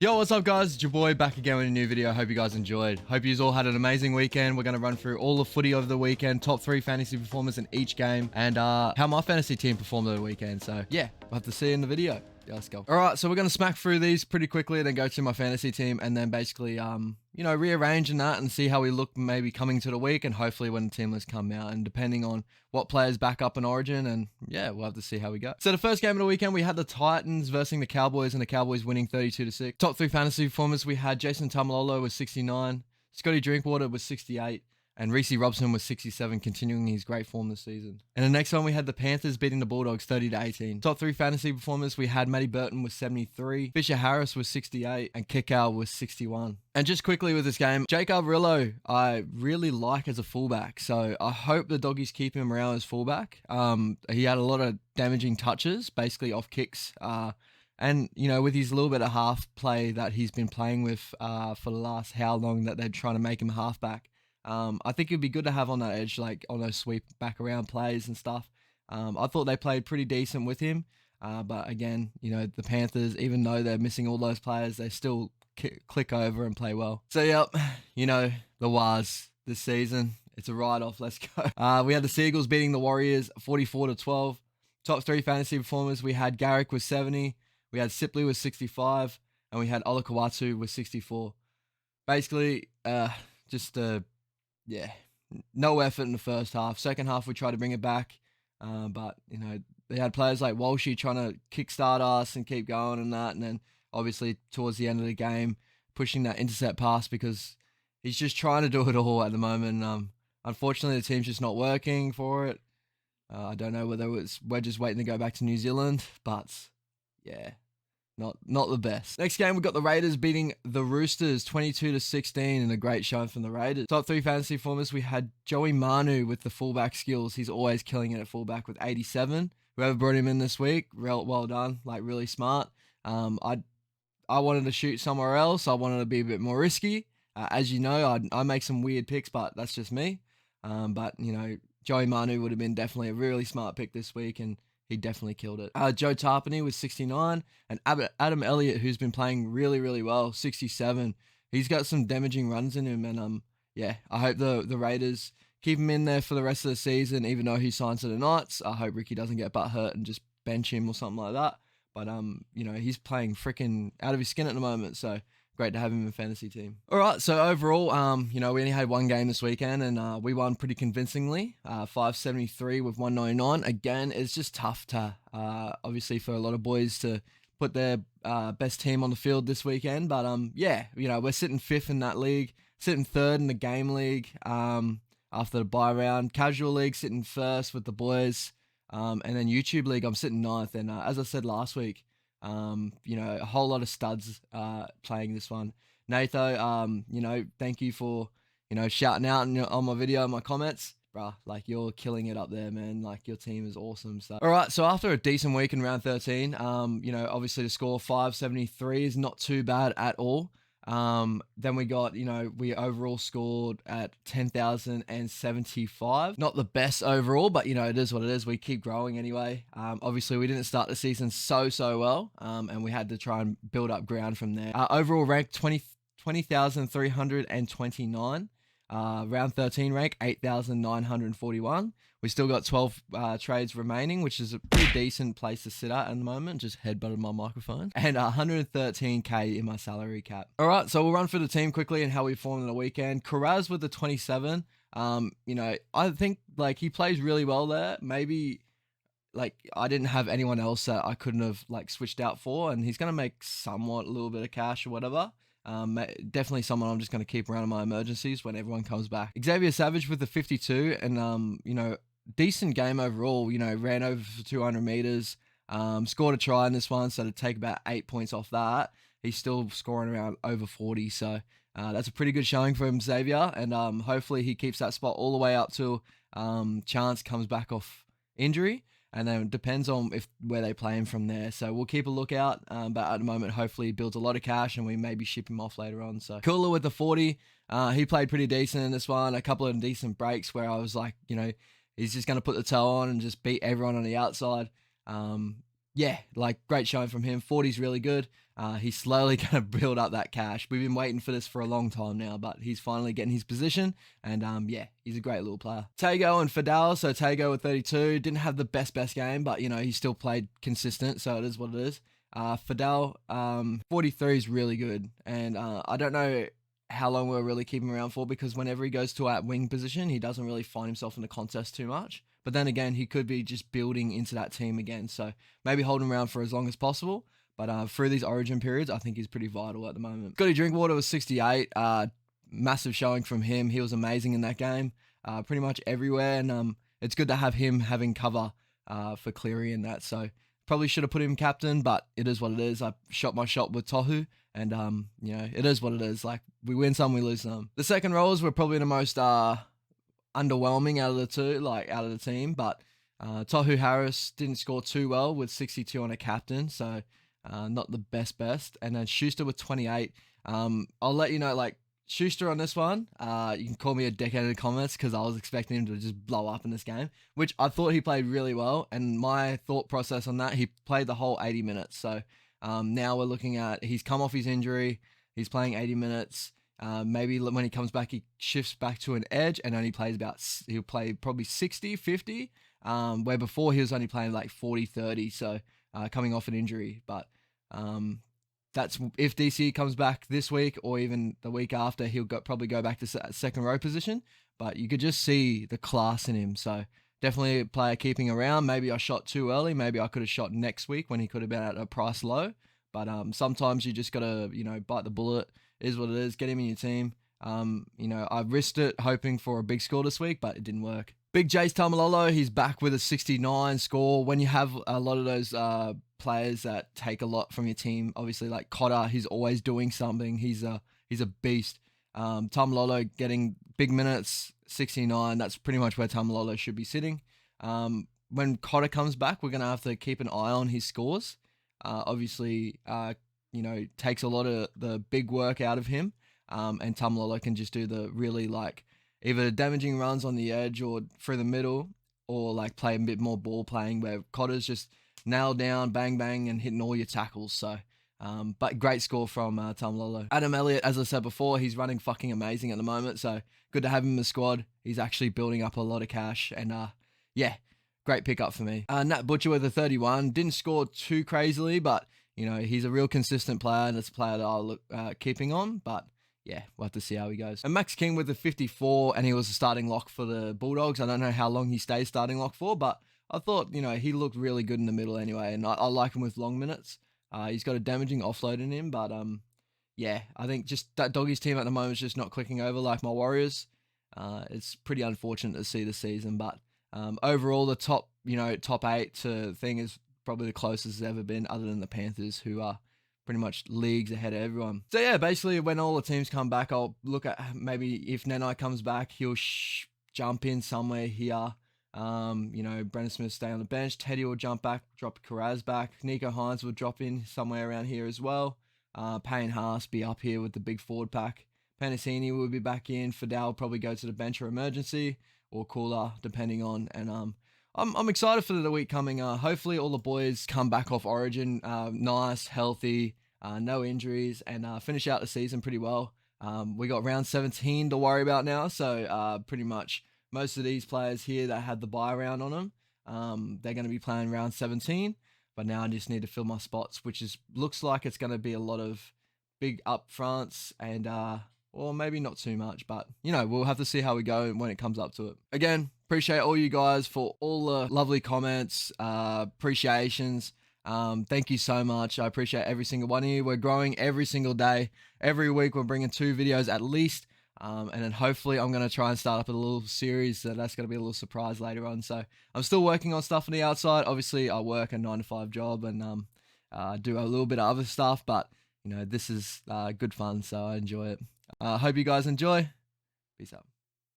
Yo, what's up guys? It's your boy back again with a new video. I hope you guys enjoyed. Hope you all had an amazing weekend. We're going to run through all the footy of the weekend, top 3 fantasy performers in each game, and how my fantasy team performed over the weekend. So yeah, we'll have to see you in the video. Yeah, let's go. All right, so we're going to smack through these pretty quickly, then go to my fantasy team, and then basically, rearranging that and see how we look maybe coming to the week, and hopefully when the team lists come out, and depending on what players back up in Origin, and yeah, we'll have to see how we go. So the first game of the weekend, we had the Titans versus the Cowboys, and the Cowboys winning 32-6. Top 3 fantasy performers, we had Jason Tamalolo with 69, Scotty Drinkwater was 68, and Reece Robson was 67, continuing his great form this season. And the next one, we had the Panthers beating the Bulldogs 30-18. Top 3 fantasy performers, we had Matty Burton with 73, Fisher Harris was 68, and Kikau was 61. And just quickly with this game, Jake Alvarillo, I really like as a fullback, so I hope the Doggies keep him around as fullback. He had a lot of damaging touches, basically off kicks, and, you know, with his little bit of half play that he's been playing with for the last how long that they're trying to make him a halfback, I think it'd be good to have on that edge, like on those sweep back around plays and stuff. I thought they played pretty decent with him, but again, you know, the Panthers, even though they're missing all those players, they still click over and play well. So, yep, you know, the Waz this season, it's a write-off. Let's go. We had the Seagulls beating the Warriors 44-12. Top 3 fantasy performers, we had Garrick with 70, we had Sipley with 65, and we had Olakawatu with 64. Basically, yeah, no effort in the first half. Second half, we tried to bring it back, but, you know, they had players like Walshy trying to kickstart us and keep going and that, and then obviously towards the end of the game, pushing that intercept pass because he's just trying to do it all at the moment. Unfortunately, the team's just not working for it. I don't know whether we're just waiting to go back to New Zealand, but yeah, not the best. Next game, we got the Raiders beating the Roosters 22-16 and a great showing from the Raiders. Top 3 fantasy performers, we had Joey Manu with the fullback skills. He's always killing it at fullback with 87. Whoever brought him in this week, well done, like really smart. I wanted to shoot somewhere else. I wanted to be a bit more risky. As you know, I make some weird picks, but that's just me. But, you know, Joey Manu would have been definitely a really smart pick this week, and he definitely killed it. Joe Tarpany was 69, and Adam Elliott, who's been playing really, really well, 67. He's got some damaging runs in him, and yeah, I hope the Raiders keep him in there for the rest of the season, even though he signs to the Knights. I hope Ricky doesn't get butt hurt and just bench him or something like that. But, you know, he's playing freaking out of his skin at the moment, so great to have him in the fantasy team. All right, so overall, you know, we only had one game this weekend, and we won pretty convincingly, 573 with 199. Again, it's just tough to, obviously, for a lot of boys to put their best team on the field this weekend. But, yeah, you know, we're sitting 5th in that league, sitting 3rd in the game league after the bye round. Casual league sitting 1st with the boys. And then YouTube League, I'm sitting 9th. And as I said last week, you know, a whole lot of studs playing this one. Natho, you know, thank you for, you know, shouting out on my video and my comments. Bruh, like, you're killing it up there, man. Like, your team is awesome. So, all right, so after a decent week in round 13, you know, obviously the score 573 is not too bad at all. Then we got, you know, we overall scored at 10,075. Not the best overall, but, you know, it is what it is. We keep growing anyway. Obviously we didn't start the season so well, and we had to try and build up ground from there. Overall rank 20,329. Round 13 rank 8,941. We still got 12 trades remaining, which is a pretty decent place to sit at the moment. Just headbutted my microphone. And 113k in my salary cap. All right, so we'll run through the team quickly and how we formed in the weekend. Karaz with the 27. You know, I think like he plays really well there. Maybe like I didn't have anyone else that I couldn't have like switched out for, and he's gonna make somewhat a little bit of cash or whatever. Definitely someone I'm just going to keep around in my emergencies when everyone comes back. Xavier Savage with the 52, and you know, decent game overall. You know, ran over for 200 meters, scored a try in this one, so to take about 8 points off that, he's still scoring around over 40. So that's a pretty good showing for him, Xavier, and hopefully he keeps that spot all the way up till Chance comes back off injury. And then it depends on where they play him from there. So we'll keep a lookout. But at the moment, hopefully he builds a lot of cash and we maybe ship him off later on. So Cooler with the 40. He played pretty decent in this one. A couple of decent breaks where I was like, you know, he's just going to put the toe on and just beat everyone on the outside. Yeah, like great showing from him. 40's really good. He's slowly going to build up that cash. We've been waiting for this for a long time now, but he's finally getting his position. And yeah, he's a great little player. Tago and Fidel. So Tago with 32 didn't have the best game, but he still played consistent. So it is what it is. Fidel, 43 is really good. And I don't know how long we'll really keep him around for, because whenever he goes to our wing position, he doesn't really find himself in the contest too much. But then again, he could be just building into that team again. So maybe hold him around for as long as possible. But through these origin periods, I think he's pretty vital at the moment. Scotty Drinkwater was 68. Massive showing from him. He was amazing in that game, pretty much everywhere. And it's good to have him having cover for Cleary and that. So probably should have put him captain, but it is what it is. I shot my shot with Tohu. And, it is what it is. Like, we win some, we lose some. The second roles were probably the most underwhelming out of the two, out of the team. But Tohu Harris didn't score too well with 62 on a captain. So not the best. And then Schuster with 28. I'll let you know, Schuster on this one, you can call me a dickhead in the comments, because I was expecting him to just blow up in this game, which I thought he played really well. And my thought process on that, he played the whole 80 minutes. So now we're looking at, he's come off his injury, he's playing 80 minutes. Maybe when he comes back, he shifts back to an edge and only plays he'll play probably 60, 50, where before he was only playing 40, 30. So coming off an injury. But that's if DC comes back this week or even the week after, he'll probably go back to second row position. But you could just see the class in him. So definitely a player keeping around. Maybe I shot too early. Maybe I could have shot next week when he could have been at a price low. But sometimes you just got to, bite the bullet. It is what it is. Get him in your team. I risked it hoping for a big score this week, but it didn't work. Big Jace Tamalolo, he's back with a 69 score. When you have a lot of those players that take a lot from your team, obviously like Cotter, he's always doing something. He's a beast. Tamalolo getting big minutes, 69. That's pretty much where Tamalolo should be sitting. When Cotter comes back, we're going to have to keep an eye on his scores. Obviously, takes a lot of the big work out of him. And Tamalolo can just do the really either damaging runs on the edge or through the middle, or play a bit more ball playing, where Cotter's just nailed down, bang, bang, and hitting all your tackles. So, but great score from Tamalolo. Adam Elliott, as I said before, he's running fucking amazing at the moment. So good to have him in the squad. He's actually building up a lot of cash, and yeah, great pickup for me. Nat Butcher with a 31, didn't score too crazily, but he's a real consistent player, and it's a player that I'll look keeping on. But yeah, we'll have to see how he goes. And Max King with a 54, and he was a starting lock for the Bulldogs. I don't know how long he stays starting lock for, but I thought, he looked really good in the middle anyway, and I like him with long minutes. He's got a damaging offload in him, but yeah, I think just that Doggies team at the moment is just not clicking over like my Warriors. It's pretty unfortunate to see this season, but overall, the top 8 to thing is probably the closest it's ever been, other than the Panthers, who are pretty much leagues ahead of everyone. So yeah, basically when all the teams come back, I'll look at maybe if Nanai comes back, he'll jump in somewhere here. Brendan Smith stay on the bench. Teddy will jump back, drop Karaz back. Nico Hines will drop in somewhere around here as well. Payne Haas be up here with the big forward pack. Panasini will be back in. Fidel will probably go to the bench or emergency, or cooler, depending on. And I'm excited for the week coming. Hopefully all the boys come back off Origin, nice, healthy, no injuries, and finish out the season pretty well. We got round 17 to worry about now, so pretty much most of these players here that had the bye round on them, they're going to be playing round 17. But now I just need to fill my spots, which looks like it's going to be a lot of big up fronts and or maybe not too much, but we'll have to see how we go when it comes up to it. Again, appreciate all you guys for all the lovely comments, appreciations. Thank you so much. I appreciate every single one of you. We're growing every single day. Every week we're bringing 2 videos at least. And then hopefully I'm going to try and start up a little series. So that's going to be a little surprise later on. So I'm still working on stuff on the outside. Obviously I work a 9-to-5 job and do a little bit of other stuff, but this is good fun. So I enjoy it. Hope you guys enjoy. Peace out.